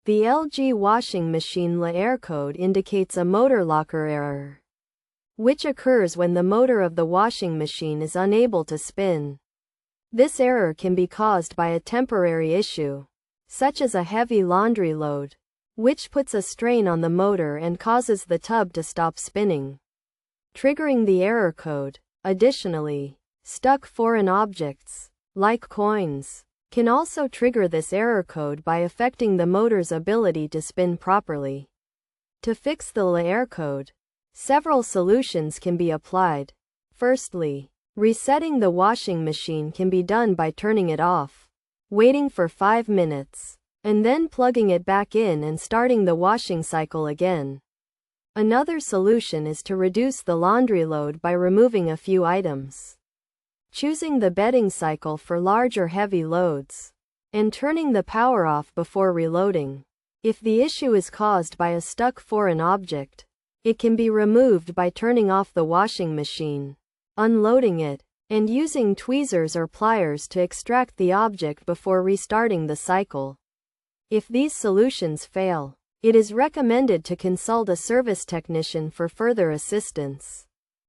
The LG washing machine La error code indicates a motor locker error, which occurs when the motor of the washing machine is unable to spin. This error can be caused by a temporary issue, such as a heavy laundry load, which puts a strain on the motor and causes the tub to stop spinning, triggering the error code. Additionally, stuck foreign objects, like coins, can also trigger this error code by affecting the motor's ability to spin properly. To fix the La error code, several solutions can be applied. Firstly, resetting the washing machine can be done by turning it off, waiting for 5 minutes, and then plugging it back in and starting the washing cycle again. Another solution is to reduce the laundry load by removing a few items, choosing the bedding cycle for large or heavy loads, and turning the power off before reloading. If the issue is caused by a stuck foreign object, it can be removed by turning off the washing machine, unloading it, and using tweezers or pliers to extract the object before restarting the cycle. If these solutions fail, it is recommended to consult a service technician for further assistance.